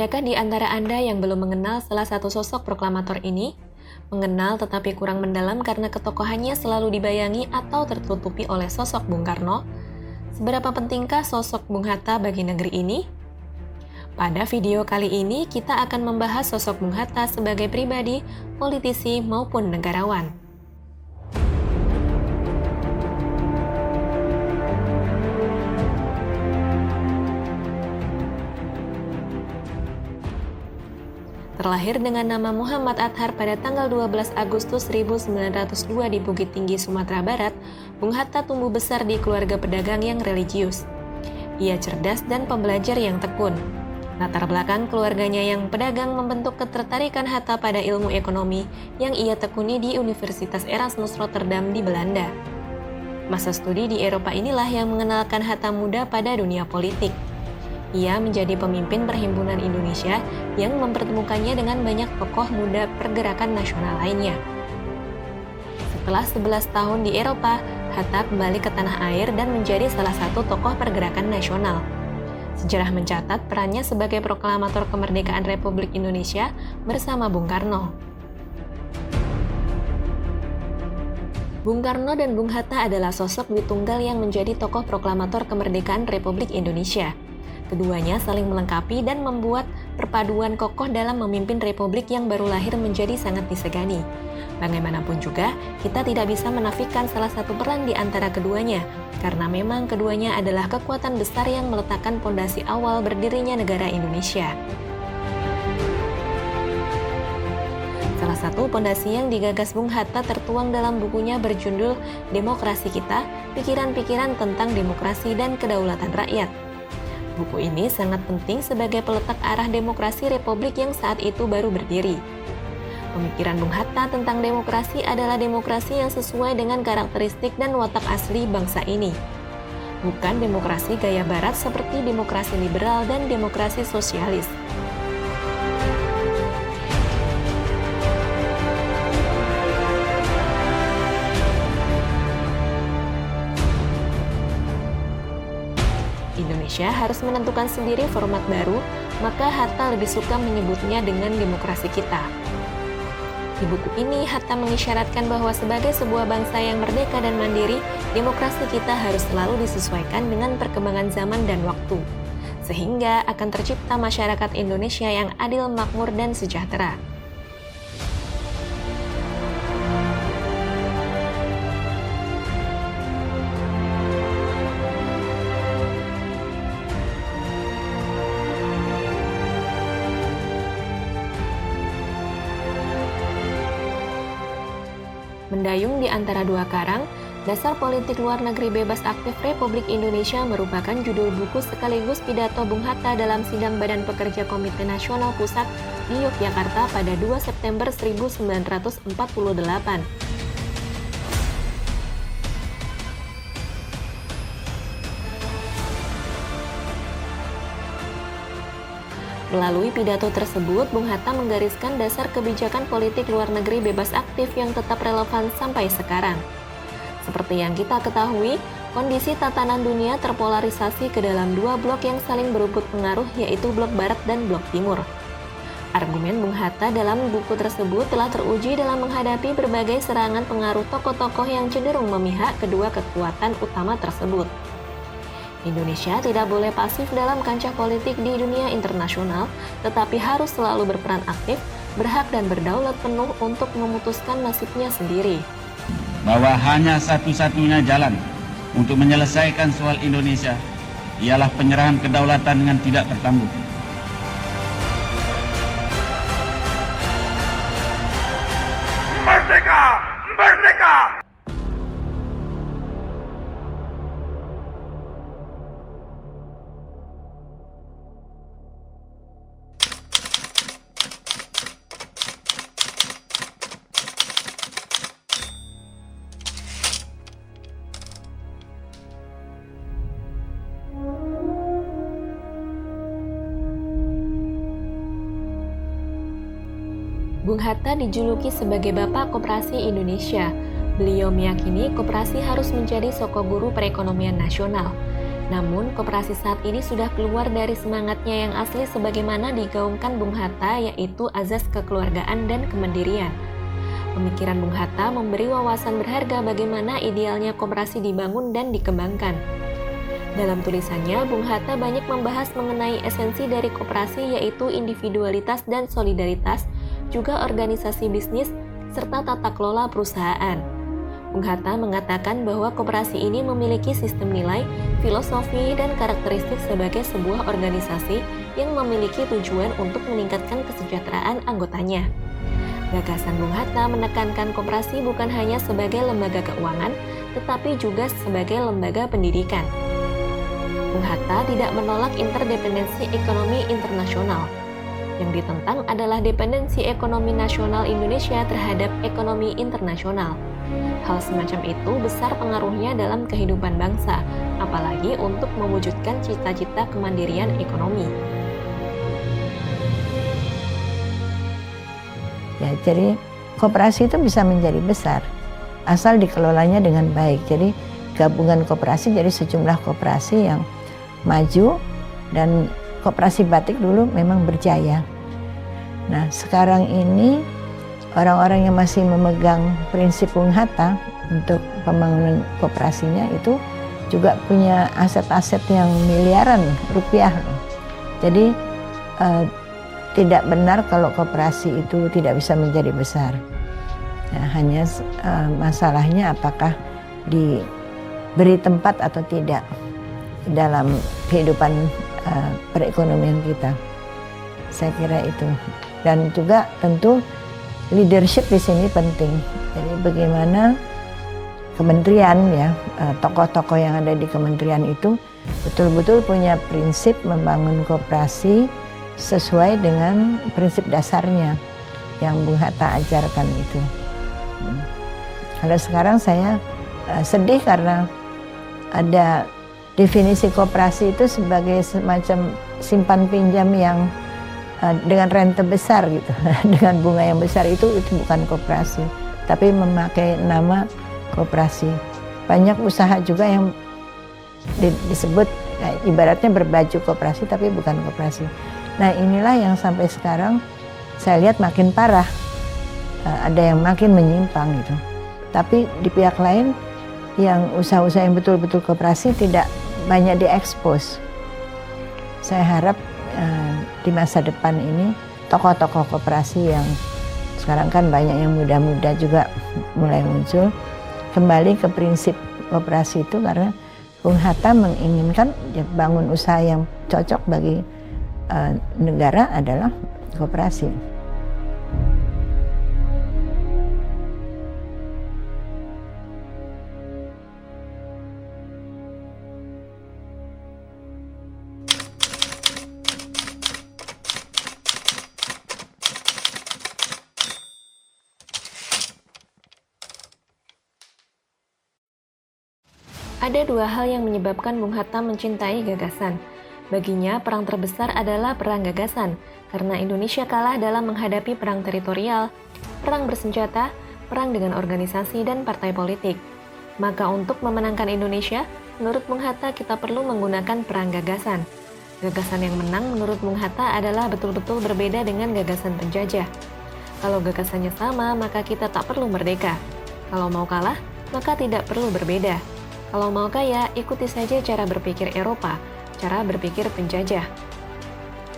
Adakah di antara Anda yang belum mengenal salah satu sosok proklamator ini? Mengenal tetapi kurang mendalam karena ketokohannya selalu dibayangi atau tertutupi oleh sosok Bung Karno? Seberapa pentingkah sosok Bung Hatta bagi negeri ini? Pada video kali ini, kita akan membahas sosok Bung Hatta sebagai pribadi, politisi, maupun negarawan. Terlahir dengan nama Muhammad Athar pada tanggal 12 Agustus 1902 di Bukit Tinggi, Sumatera Barat, Bung Hatta tumbuh besar di keluarga pedagang yang religius. Ia cerdas dan pembelajar yang tekun. Latar belakang keluarganya yang pedagang membentuk ketertarikan Hatta pada ilmu ekonomi yang ia tekuni di Universitas Erasmus Rotterdam di Belanda. Masa studi di Eropa inilah yang mengenalkan Hatta muda pada dunia politik. Ia menjadi pemimpin Perhimpunan Indonesia yang mempertemukannya dengan banyak tokoh muda pergerakan nasional lainnya. Setelah 11 tahun di Eropa, Hatta kembali ke tanah air dan menjadi salah satu tokoh pergerakan nasional. Sejarah mencatat perannya sebagai proklamator kemerdekaan Republik Indonesia bersama Bung Karno. Bung Karno dan Bung Hatta adalah sosok Witunggal yang menjadi tokoh proklamator kemerdekaan Republik Indonesia. Keduanya saling melengkapi dan membuat perpaduan kokoh dalam memimpin republik yang baru lahir menjadi sangat disegani. Bagaimanapun juga, kita tidak bisa menafikan salah satu peran di antara keduanya, karena memang keduanya adalah kekuatan besar yang meletakkan pondasi awal berdirinya negara Indonesia. Salah satu pondasi yang digagas Bung Hatta tertuang dalam bukunya berjudul Demokrasi Kita, Pikiran-pikiran tentang Demokrasi dan Kedaulatan Rakyat. Buku ini sangat penting sebagai peletak arah demokrasi republik yang saat itu baru berdiri. Pemikiran Bung Hatta tentang demokrasi adalah demokrasi yang sesuai dengan karakteristik dan watak asli bangsa ini. Bukan demokrasi gaya barat seperti demokrasi liberal dan demokrasi sosialis. Indonesia harus menentukan sendiri format baru, maka Hatta lebih suka menyebutnya dengan demokrasi kita. Di buku ini, Hatta mengisyaratkan bahwa sebagai sebuah bangsa yang merdeka dan mandiri, demokrasi kita harus selalu disesuaikan dengan perkembangan zaman dan waktu, sehingga akan tercipta masyarakat Indonesia yang adil, makmur, dan sejahtera. Mendayung di antara dua karang, Dasar Politik Luar Negeri Bebas Aktif Republik Indonesia merupakan judul buku sekaligus pidato Bung Hatta dalam sidang Badan Pekerja Komite Nasional Pusat di Yogyakarta pada 2 September 1948. Melalui pidato tersebut, Bung Hatta menggariskan dasar kebijakan politik luar negeri bebas aktif yang tetap relevan sampai sekarang. Seperti yang kita ketahui, kondisi tatanan dunia terpolarisasi ke dalam dua blok yang saling berebut pengaruh, yaitu blok barat dan blok timur. Argumen Bung Hatta dalam buku tersebut telah teruji dalam menghadapi berbagai serangan pengaruh tokoh-tokoh yang cenderung memihak kedua kekuatan utama tersebut. Indonesia tidak boleh pasif dalam kancah politik di dunia internasional, tetapi harus selalu berperan aktif, berhak dan berdaulat penuh untuk memutuskan nasibnya sendiri. Bahwa hanya satu-satunya jalan untuk menyelesaikan soal Indonesia ialah penyerahan kedaulatan dengan tidak tertangguh. Merdeka! Merdeka! Bung Hatta dijuluki sebagai Bapak Koperasi Indonesia. Beliau meyakini koperasi harus menjadi sokoguru perekonomian nasional. Namun, koperasi saat ini sudah keluar dari semangatnya yang asli sebagaimana digaungkan Bung Hatta, yaitu azas kekeluargaan dan kemandirian. Pemikiran Bung Hatta memberi wawasan berharga bagaimana idealnya koperasi dibangun dan dikembangkan. Dalam tulisannya, Bung Hatta banyak membahas mengenai esensi dari koperasi, yaitu individualitas dan solidaritas, juga organisasi bisnis, serta tata kelola perusahaan. Bung Hatta mengatakan bahwa koperasi ini memiliki sistem nilai, filosofi, dan karakteristik sebagai sebuah organisasi yang memiliki tujuan untuk meningkatkan kesejahteraan anggotanya. Gagasan Bung Hatta menekankan koperasi bukan hanya sebagai lembaga keuangan, tetapi juga sebagai lembaga pendidikan. Bung Hatta tidak menolak interdependensi ekonomi internasional. Yang ditentang adalah dependensi ekonomi nasional Indonesia terhadap ekonomi internasional. Hal semacam itu besar pengaruhnya dalam kehidupan bangsa, apalagi untuk mewujudkan cita-cita kemandirian ekonomi. Ya, jadi koperasi itu bisa menjadi besar asal dikelolanya dengan baik. Jadi gabungan koperasi jadi sejumlah koperasi yang maju, dan koperasi batik dulu memang berjaya. Nah, sekarang ini orang-orang yang masih memegang prinsip Bung Hatta untuk pembangunan koperasinya itu juga punya aset-aset yang miliaran rupiah. Jadi tidak benar kalau koperasi itu tidak bisa menjadi besar. Nah, hanya masalahnya apakah diberi tempat atau tidak dalam kehidupan perekonomian kita. Saya kira itu. Dan juga tentu leadership di sini penting. Jadi bagaimana kementerian, ya, tokoh-tokoh yang ada di kementerian itu betul-betul punya prinsip membangun koperasi sesuai dengan prinsip dasarnya yang Bung Hatta ajarkan itu. Kalau sekarang saya sedih karena ada definisi koperasi itu sebagai semacam simpan pinjam yang dengan rente besar gitu, dengan bunga yang besar, itu bukan koperasi, tapi memakai nama koperasi. Banyak usaha juga yang disebut ibaratnya berbaju koperasi tapi bukan koperasi. Nah, inilah yang sampai sekarang saya lihat makin parah, ada yang makin menyimpang gitu. Tapi di pihak lain yang usaha-usaha yang betul-betul koperasi tidak banyak diekspos. Saya harap di masa depan ini tokoh-tokoh koperasi yang sekarang kan banyak yang muda-muda juga mulai muncul, kembali ke prinsip koperasi itu, karena Bung Hatta menginginkan bangun usaha yang cocok bagi negara adalah koperasi. Ada dua hal yang menyebabkan Bung Hatta mencintai gagasan. Baginya, perang terbesar adalah perang gagasan, karena Indonesia kalah dalam menghadapi perang teritorial, perang bersenjata, perang dengan organisasi dan partai politik. Maka untuk memenangkan Indonesia, menurut Bung Hatta kita perlu menggunakan perang gagasan. Gagasan yang menang menurut Bung Hatta adalah betul-betul berbeda dengan gagasan penjajah. Kalau gagasannya sama, maka kita tak perlu merdeka. Kalau mau kalah, maka tidak perlu berbeda. Kalau mau kaya, ikuti saja cara berpikir Eropa, cara berpikir penjajah.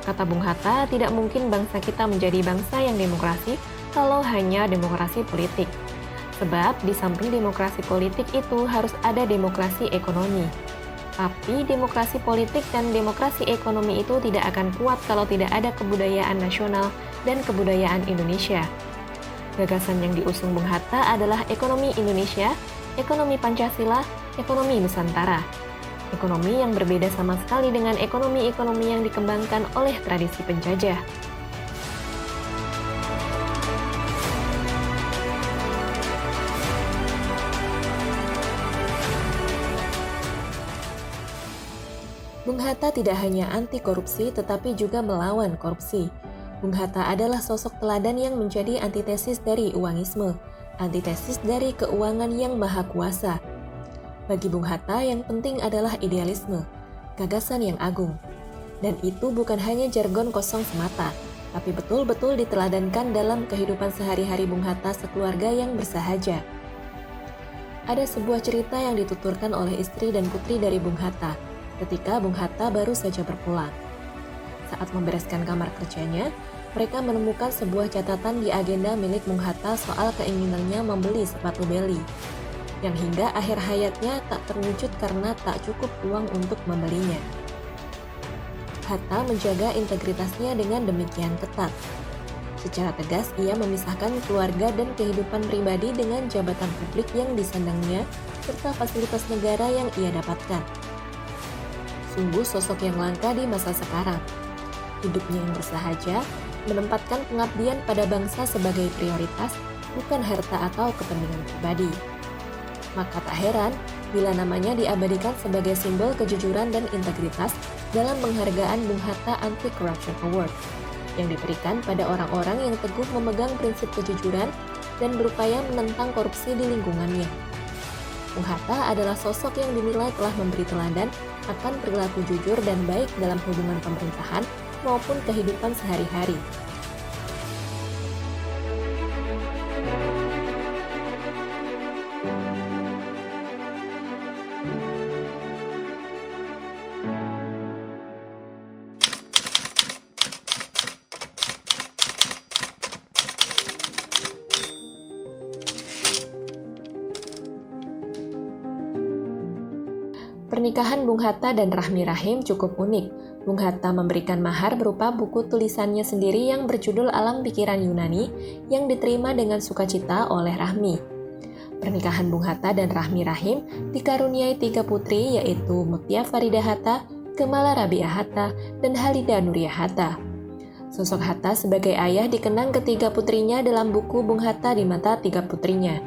Kata Bung Hatta, tidak mungkin bangsa kita menjadi bangsa yang demokrasi kalau hanya demokrasi politik. Sebab di samping demokrasi politik itu harus ada demokrasi ekonomi. Tapi demokrasi politik dan demokrasi ekonomi itu tidak akan kuat kalau tidak ada kebudayaan nasional dan kebudayaan Indonesia. Gagasan yang diusung Bung Hatta adalah ekonomi Indonesia, ekonomi Pancasila, ekonomi Nusantara. Ekonomi yang berbeda sama sekali dengan ekonomi-ekonomi yang dikembangkan oleh tradisi penjajah. Bung Hatta tidak hanya anti korupsi tetapi juga melawan korupsi. Bung Hatta adalah sosok teladan yang menjadi antitesis dari uangisme, antitesis dari keuangan yang maha kuasa. Bagi Bung Hatta yang penting adalah idealisme. gagasan yang agung. Dan itu bukan hanya jargon kosong semata, tapi betul-betul diteladankan dalam kehidupan sehari-hari Bung Hatta sekeluarga yang bersahaja. Ada sebuah cerita yang dituturkan oleh istri dan putri dari Bung Hatta ketika Bung Hatta baru saja berpulang. Saat membereskan kamar kerjanya, mereka menemukan sebuah catatan di agenda milik Bung Hatta soal keinginannya membeli sepatu Beli, yang hingga akhir hayatnya tak terwujud karena tak cukup uang untuk membelinya. Hatta menjaga integritasnya dengan demikian ketat. Secara tegas, ia memisahkan keluarga dan kehidupan pribadi dengan jabatan publik yang disandangnya serta fasilitas negara yang ia dapatkan. Sungguh sosok yang langka di masa sekarang. Hidupnya yang bersahaja, menempatkan pengabdian pada bangsa sebagai prioritas, bukan harta atau kepentingan pribadi. Maka tak heran bila namanya diabadikan sebagai simbol kejujuran dan integritas dalam penghargaan Bung Hatta Anti-Corruption Award yang diberikan pada orang-orang yang teguh memegang prinsip kejujuran dan berupaya menentang korupsi di lingkungannya. Bung Hatta adalah sosok yang dinilai telah memberi teladan akan perilaku jujur dan baik dalam hubungan pemerintahan maupun kehidupan sehari-hari. Pernikahan Bung Hatta dan Rahmi Rahim cukup unik. Bung Hatta memberikan mahar berupa buku tulisannya sendiri yang berjudul Alam Pikiran Yunani yang diterima dengan sukacita oleh Rahmi. Pernikahan Bung Hatta dan Rahmi Rahim dikaruniai 3 putri yaitu Mutia Farida Hatta, Kemala Rabiah Hatta, dan Halida Nuria Hatta. Sosok Hatta sebagai ayah dikenang ketiga putrinya dalam buku Bung Hatta di Mata 3 Putrinya.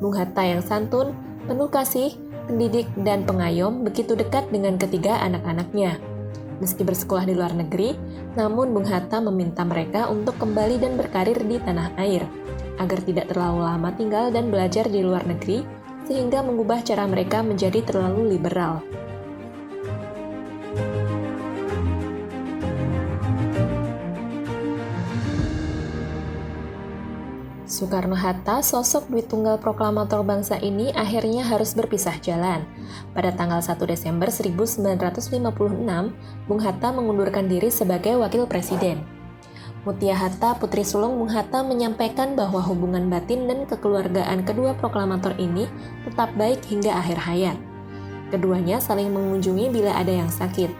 Bung Hatta yang santun, penuh kasih, pendidik, dan pengayom begitu dekat dengan ketiga anak-anaknya. Meski bersekolah di luar negeri, namun Bung Hatta meminta mereka untuk kembali dan berkarir di tanah air, agar tidak terlalu lama tinggal dan belajar di luar negeri, sehingga mengubah cara mereka menjadi terlalu liberal. Soekarno-Hatta, sosok Dwi Tunggal proklamator bangsa ini akhirnya harus berpisah jalan. Pada tanggal 1 Desember 1956, Bung Hatta mengundurkan diri sebagai wakil presiden. Mutia Hatta, putri sulung Bung Hatta, menyampaikan bahwa hubungan batin dan kekeluargaan kedua proklamator ini tetap baik hingga akhir hayat. Keduanya saling mengunjungi bila ada yang sakit.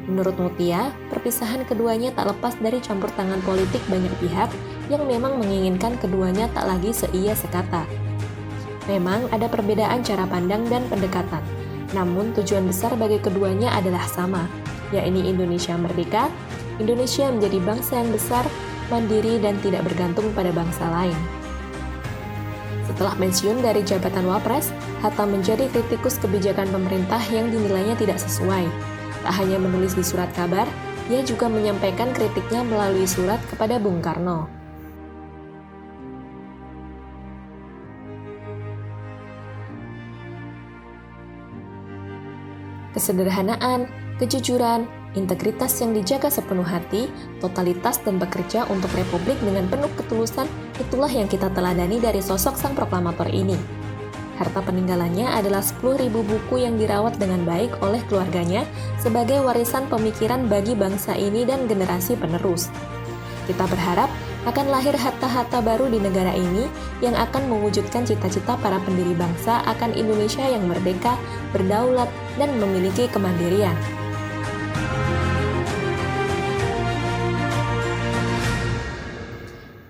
Menurut Mutia, perpisahan keduanya tak lepas dari campur tangan politik banyak pihak yang memang menginginkan keduanya tak lagi seia sekata. Memang ada perbedaan cara pandang dan pendekatan, namun tujuan besar bagi keduanya adalah sama, yakni Indonesia merdeka, Indonesia menjadi bangsa yang besar, mandiri, dan tidak bergantung pada bangsa lain. Setelah pensiun dari jabatan Wapres, Hatta menjadi kritikus kebijakan pemerintah yang dinilainya tidak sesuai. Tak hanya menulis di surat kabar, ia juga menyampaikan kritiknya melalui surat kepada Bung Karno. Kesederhanaan, kejujuran, integritas yang dijaga sepenuh hati, totalitas dan bekerja untuk Republik dengan penuh ketulusan, itulah yang kita teladani dari sosok sang proklamator ini. Harta peninggalannya adalah 10.000 buku yang dirawat dengan baik oleh keluarganya sebagai warisan pemikiran bagi bangsa ini dan generasi penerus. Kita berharap akan lahir Hatta-Hatta baru di negara ini yang akan mewujudkan cita-cita para pendiri bangsa akan Indonesia yang merdeka, berdaulat, dan memiliki kemandirian.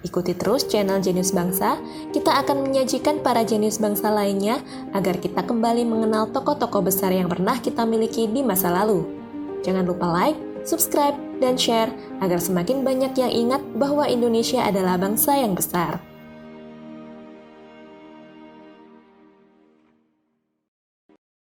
Ikuti terus channel Jenius Bangsa, kita akan menyajikan para jenius bangsa lainnya agar kita kembali mengenal tokoh-tokoh besar yang pernah kita miliki di masa lalu. Jangan lupa like, subscribe, dan share agar semakin banyak yang ingat bahwa Indonesia adalah bangsa yang besar.